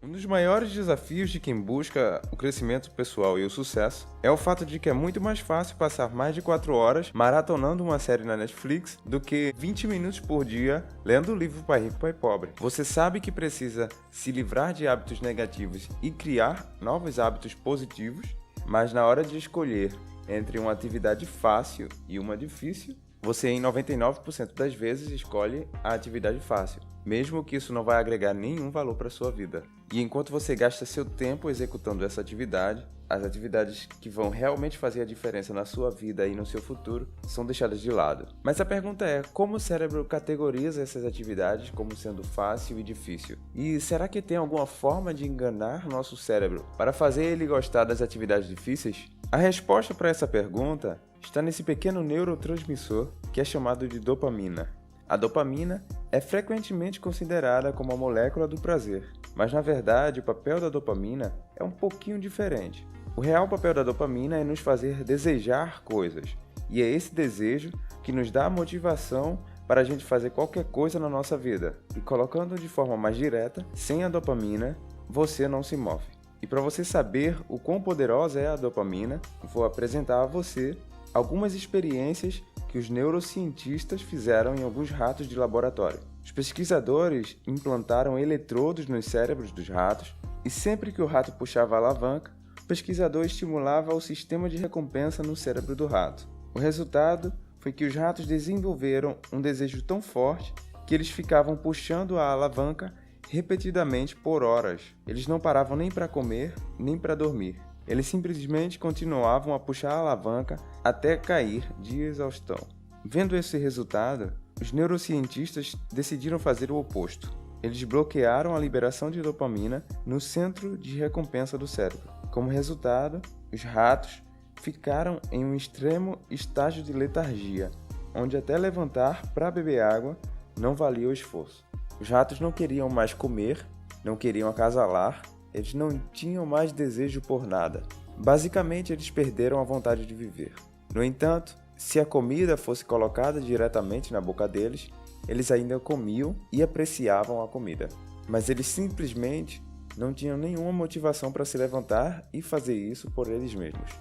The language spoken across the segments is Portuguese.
Um dos maiores desafios de quem busca o crescimento pessoal e o sucesso é o fato de que é muito mais fácil passar mais de 4 horas maratonando uma série na Netflix do que 20 minutos por dia lendo o livro Pai Rico, Pai Pobre. Você sabe que precisa se livrar de hábitos negativos e criar novos hábitos positivos, mas na hora de escolher entre uma atividade fácil e uma difícil, você em 99% das vezes escolhe a atividade fácil, mesmo que isso não vai agregar nenhum valor para a sua vida. E enquanto você gasta seu tempo executando essa atividade, as atividades que vão realmente fazer a diferença na sua vida e no seu futuro são deixadas de lado. Mas a pergunta é, como o cérebro categoriza essas atividades como sendo fácil e difícil? E será que tem alguma forma de enganar nosso cérebro para fazer ele gostar das atividades difíceis? A resposta para essa pergunta está nesse pequeno neurotransmissor que é chamado de dopamina. A dopamina é frequentemente considerada como a molécula do prazer, mas na verdade o papel da dopamina é um pouquinho diferente. O real papel da dopamina é nos fazer desejar coisas, e é esse desejo que nos dá a motivação para a gente fazer qualquer coisa na nossa vida. E colocando de forma mais direta, sem a dopamina, você não se move. E para você saber o quão poderosa é a dopamina, vou apresentar a você algumas experiências que os neurocientistas fizeram em alguns ratos de laboratório. Os pesquisadores implantaram eletrodos nos cérebros dos ratos e sempre que o rato puxava a alavanca, o pesquisador estimulava o sistema de recompensa no cérebro do rato. O resultado foi que os ratos desenvolveram um desejo tão forte que eles ficavam puxando a alavanca repetidamente por horas. Eles não paravam nem para comer, nem para dormir. Eles simplesmente continuavam a puxar a alavanca até cair de exaustão. Vendo esse resultado, os neurocientistas decidiram fazer o oposto. Eles bloquearam a liberação de dopamina no centro de recompensa do cérebro. Como resultado, os ratos ficaram em um extremo estágio de letargia, onde até levantar para beber água não valia o esforço. Os ratos não queriam mais comer, não queriam acasalar, eles não tinham mais desejo por nada. Basicamente, eles perderam a vontade de viver. No entanto, se a comida fosse colocada diretamente na boca deles, eles ainda comiam e apreciavam a comida. Mas eles simplesmente não tinham nenhuma motivação para se levantar e fazer isso por eles mesmos.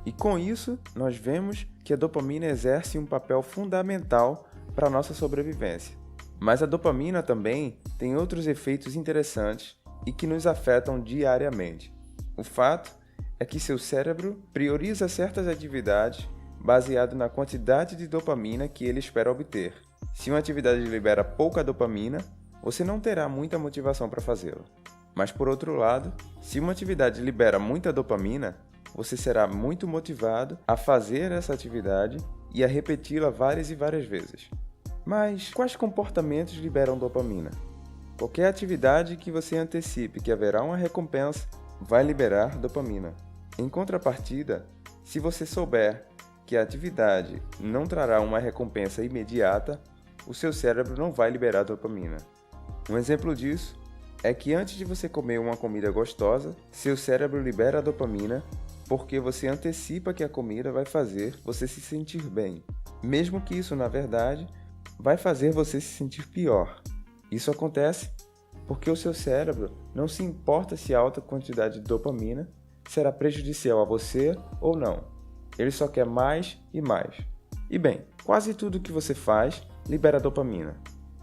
E com isso, nós vemos que a dopamina exerce um papel fundamental para a nossa sobrevivência. Mas a dopamina também tem outros efeitos interessantes e que nos afetam diariamente. O fato é que seu cérebro prioriza certas atividades baseado na quantidade de dopamina que ele espera obter. Se uma atividade libera pouca dopamina, você não terá muita motivação para fazê-la. Mas por outro lado, se uma atividade libera muita dopamina, você será muito motivado a fazer essa atividade e a repeti-la várias e várias vezes. Mas quais comportamentos liberam dopamina? Qualquer atividade que você antecipe que haverá uma recompensa vai liberar dopamina. Em contrapartida, se você souber que a atividade não trará uma recompensa imediata, o seu cérebro não vai liberar dopamina. Um exemplo disso é que antes de você comer uma comida gostosa, seu cérebro libera dopamina porque você antecipa que a comida vai fazer você se sentir bem, mesmo que isso, na verdade, vai fazer você se sentir pior. Isso acontece porque o seu cérebro não se importa se a alta quantidade de dopamina será prejudicial a você ou não. Ele só quer mais e mais. E bem, quase tudo que você faz libera dopamina.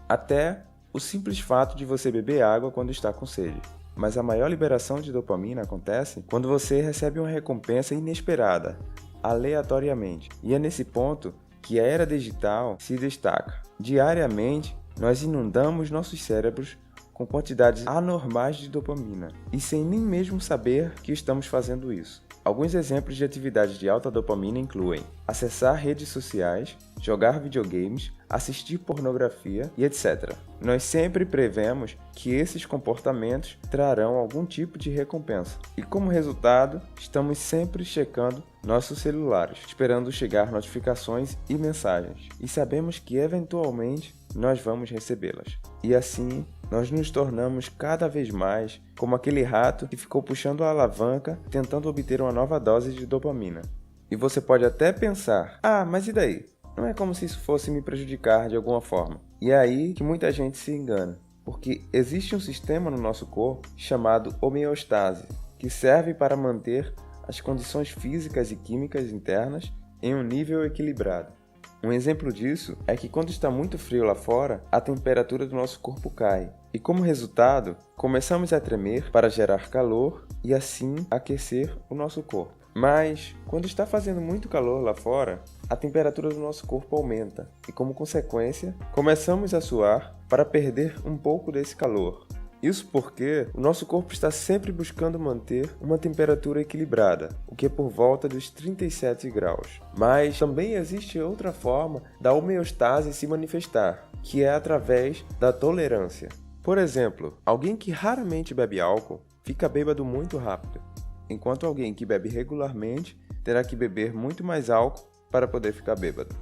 Até o simples fato de você beber água quando está com sede. Mas a maior liberação de dopamina acontece quando você recebe uma recompensa inesperada, aleatoriamente. E é nesse ponto que a era digital se destaca. Diariamente, nós inundamos nossos cérebros com quantidades anormais de dopamina, e sem nem mesmo saber que estamos fazendo isso. Alguns exemplos de atividades de alta dopamina incluem acessar redes sociais, jogar videogames, assistir pornografia e etc. Nós sempre prevemos que esses comportamentos trarão algum tipo de recompensa, e como resultado, estamos sempre checando nossos celulares, esperando chegar notificações e mensagens, e sabemos que eventualmente nós vamos recebê-las. E assim, nós nos tornamos cada vez mais como aquele rato que ficou puxando a alavanca tentando obter uma nova dose de dopamina. E você pode até pensar, mas e daí? Não é como se isso fosse me prejudicar de alguma forma. E é aí que muita gente se engana. Porque existe um sistema no nosso corpo chamado homeostase, que serve para manter as condições físicas e químicas internas em um nível equilibrado. Um exemplo disso é que quando está muito frio lá fora, a temperatura do nosso corpo cai, e como resultado, começamos a tremer para gerar calor e assim aquecer o nosso corpo. Mas, quando está fazendo muito calor lá fora, a temperatura do nosso corpo aumenta e, como consequência, começamos a suar para perder um pouco desse calor. Isso porque o nosso corpo está sempre buscando manter uma temperatura equilibrada, o que é por volta dos 37 graus. Mas também existe outra forma da homeostase se manifestar, que é através da tolerância. Por exemplo, alguém que raramente bebe álcool fica bêbado muito rápido, enquanto alguém que bebe regularmente terá que beber muito mais álcool para poder ficar bêbado.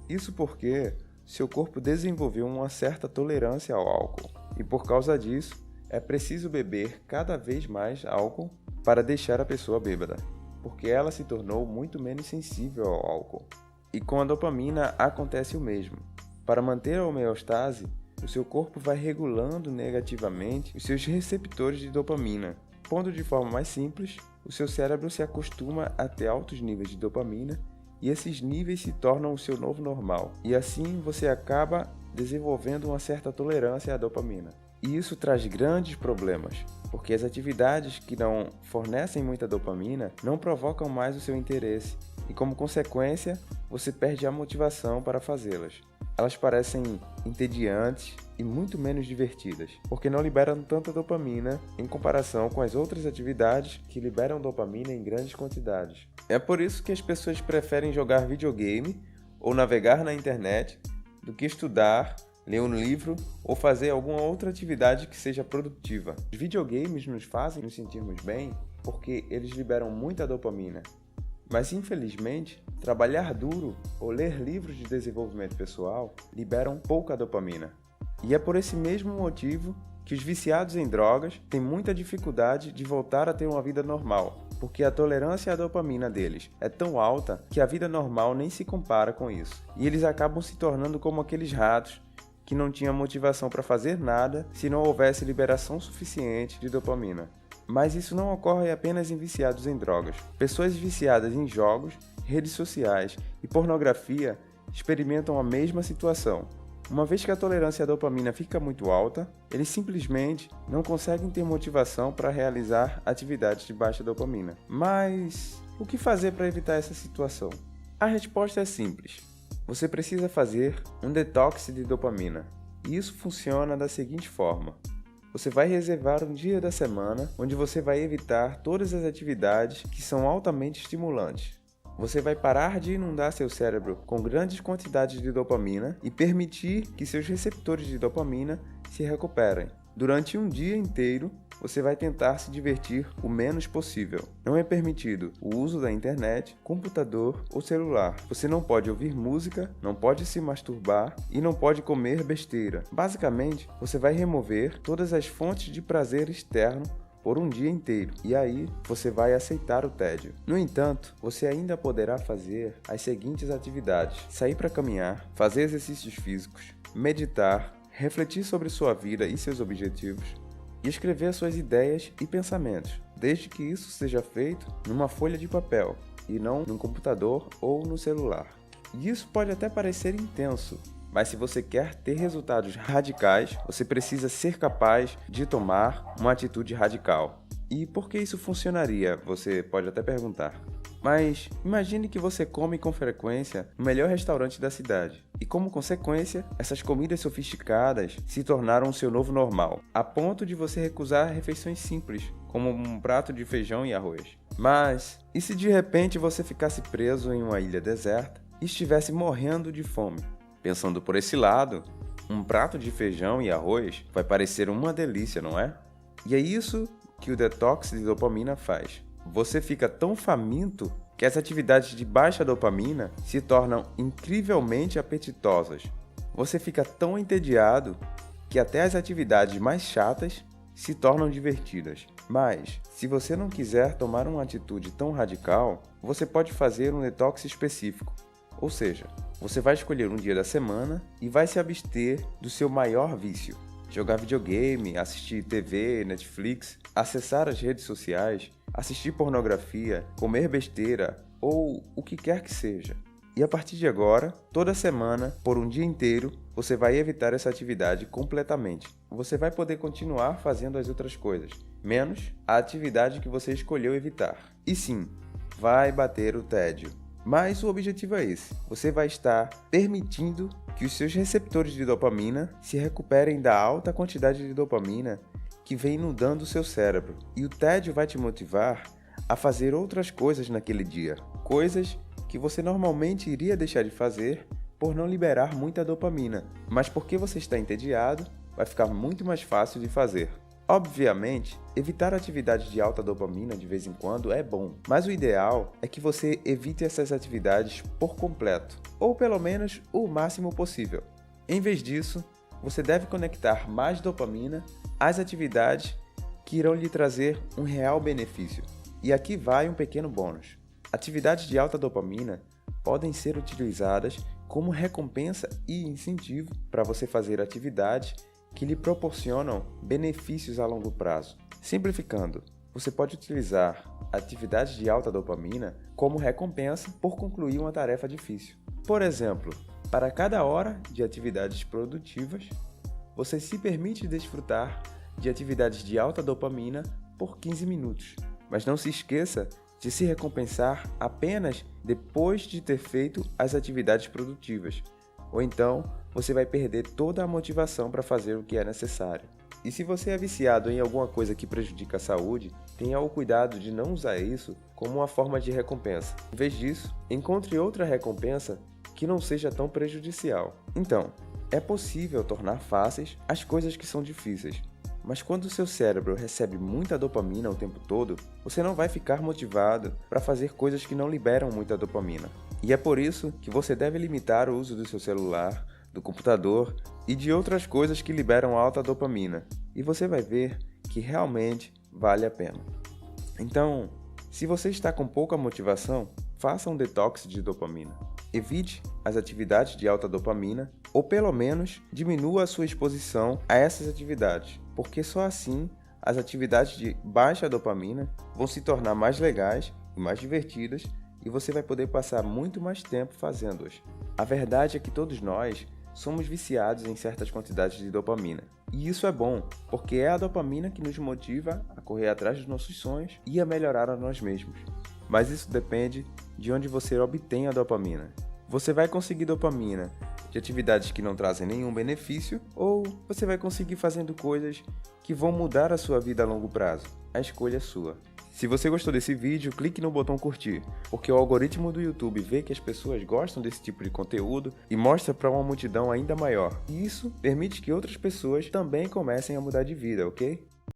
Isso porque seu corpo desenvolveu uma certa tolerância ao álcool, e por causa disso, é preciso beber cada vez mais álcool para deixar a pessoa bêbada, porque ela se tornou muito menos sensível ao álcool. E com a dopamina acontece o mesmo. Para manter a homeostase, o seu corpo vai regulando negativamente os seus receptores de dopamina. Pondo de forma mais simples, o seu cérebro se acostuma a ter altos níveis de dopamina e esses níveis se tornam o seu novo normal. E assim você acaba desenvolvendo uma certa tolerância à dopamina. E isso traz grandes problemas, porque as atividades que não fornecem muita dopamina não provocam mais o seu interesse e, como consequência, você perde a motivação para fazê-las. Elas parecem entediantes e muito menos divertidas, porque não liberam tanta dopamina em comparação com as outras atividades que liberam dopamina em grandes quantidades. É por isso que as pessoas preferem jogar videogame ou navegar na internet do que estudar, ler um livro ou fazer alguma outra atividade que seja produtiva. Os videogames nos fazem nos sentirmos bem porque eles liberam muita dopamina. Mas infelizmente, trabalhar duro ou ler livros de desenvolvimento pessoal liberam pouca dopamina. E é por esse mesmo motivo que os viciados em drogas têm muita dificuldade de voltar a ter uma vida normal, porque a tolerância à dopamina deles é tão alta que a vida normal nem se compara com isso. E eles acabam se tornando como aqueles ratos que não tinham motivação para fazer nada se não houvesse liberação suficiente de dopamina. Mas isso não ocorre apenas em viciados em drogas. Pessoas viciadas em jogos, redes sociais e pornografia experimentam a mesma situação. Uma vez que a tolerância à dopamina fica muito alta, eles simplesmente não conseguem ter motivação para realizar atividades de baixa dopamina. Mas o que fazer para evitar essa situação? A resposta é simples. Você precisa fazer um detox de dopamina. E isso funciona da seguinte forma. Você vai reservar um dia da semana onde você vai evitar todas as atividades que são altamente estimulantes. Você vai parar de inundar seu cérebro com grandes quantidades de dopamina e permitir que seus receptores de dopamina se recuperem. Durante um dia inteiro, você vai tentar se divertir o menos possível. Não é permitido o uso da internet, computador ou celular. Você não pode ouvir música, não pode se masturbar e não pode comer besteira. Basicamente, você vai remover todas as fontes de prazer externo por um dia inteiro, e aí você vai aceitar o tédio. No entanto, você ainda poderá fazer as seguintes atividades: sair para caminhar, fazer exercícios físicos, meditar, refletir sobre sua vida e seus objetivos, e escrever suas ideias e pensamentos, desde que isso seja feito numa folha de papel, e não no computador ou no celular. E isso pode até parecer intenso, mas se você quer ter resultados radicais, você precisa ser capaz de tomar uma atitude radical. E por que isso funcionaria? Você pode até perguntar. Mas imagine que você come com frequência no melhor restaurante da cidade. E como consequência, essas comidas sofisticadas se tornaram o seu novo normal, a ponto de você recusar refeições simples, como um prato de feijão e arroz. Mas, e se de repente você ficasse preso em uma ilha deserta e estivesse morrendo de fome? Pensando por esse lado, um prato de feijão e arroz vai parecer uma delícia, não é? E é isso que o detox de dopamina faz. Você fica tão faminto que as atividades de baixa dopamina se tornam incrivelmente apetitosas. Você fica tão entediado que até as atividades mais chatas se tornam divertidas. Mas, se você não quiser tomar uma atitude tão radical, você pode fazer um detox específico. Ou seja, você vai escolher um dia da semana e vai se abster do seu maior vício. jogar videogame, assistir TV, Netflix, acessar as redes sociais, assistir pornografia, comer besteira ou o que quer que seja. E a partir de agora, toda semana, por um dia inteiro, você vai evitar essa atividade completamente. Você vai poder continuar fazendo as outras coisas, menos a atividade que você escolheu evitar. E sim, vai bater o tédio. Mas o objetivo é esse. Você vai estar permitindo que os seus receptores de dopamina se recuperem da alta quantidade de dopamina que vem inundando o seu cérebro. E o tédio vai te motivar a fazer outras coisas naquele dia. Coisas que você normalmente iria deixar de fazer por não liberar muita dopamina, mas porque você está entediado, vai ficar muito mais fácil de fazer. Obviamente, evitar atividades de alta dopamina de vez em quando é bom, mas o ideal é que você evite essas atividades por completo, ou pelo menos o máximo possível. Em vez disso, você deve conectar mais dopamina às atividades que irão lhe trazer um real benefício. E aqui vai um pequeno bônus. Atividades de alta dopamina podem ser utilizadas como recompensa e incentivo para você fazer atividades que lhe proporcionam benefícios a longo prazo. Simplificando, você pode utilizar atividades de alta dopamina como recompensa por concluir uma tarefa difícil. Por exemplo, para cada hora de atividades produtivas, você se permite desfrutar de atividades de alta dopamina por 15 minutos. Mas não se esqueça de se recompensar apenas depois de ter feito as atividades produtivas, ou então você vai perder toda a motivação para fazer o que é necessário. E se você é viciado em alguma coisa que prejudica a saúde, tenha o cuidado de não usar isso como uma forma de recompensa. Em vez disso, encontre outra recompensa que não seja tão prejudicial. Então, é possível tornar fáceis as coisas que são difíceis. Mas quando o seu cérebro recebe muita dopamina o tempo todo, você não vai ficar motivado para fazer coisas que não liberam muita dopamina. E é por isso que você deve limitar o uso do seu celular, do computador e de outras coisas que liberam alta dopamina. E você vai ver que realmente vale a pena. Então, se você está com pouca motivação, faça um detox de dopamina. Evite as atividades de alta dopamina ou pelo menos diminua a sua exposição a essas atividades, porque só assim as atividades de baixa dopamina vão se tornar mais legais e mais divertidas e você vai poder passar muito mais tempo fazendo-as. A verdade é que todos nós somos viciados em certas quantidades de dopamina. E isso é bom, porque é a dopamina que nos motiva a correr atrás dos nossos sonhos e a melhorar a nós mesmos. Mas isso depende de onde você obtém a dopamina. Você vai conseguir dopamina de atividades que não trazem nenhum benefício ou você vai conseguir fazendo coisas que vão mudar a sua vida a longo prazo. A escolha é sua. Se você gostou desse vídeo, clique no botão curtir, porque o algoritmo do YouTube vê que as pessoas gostam desse tipo de conteúdo e mostra para uma multidão ainda maior. E isso permite que outras pessoas também comecem a mudar de vida, ok?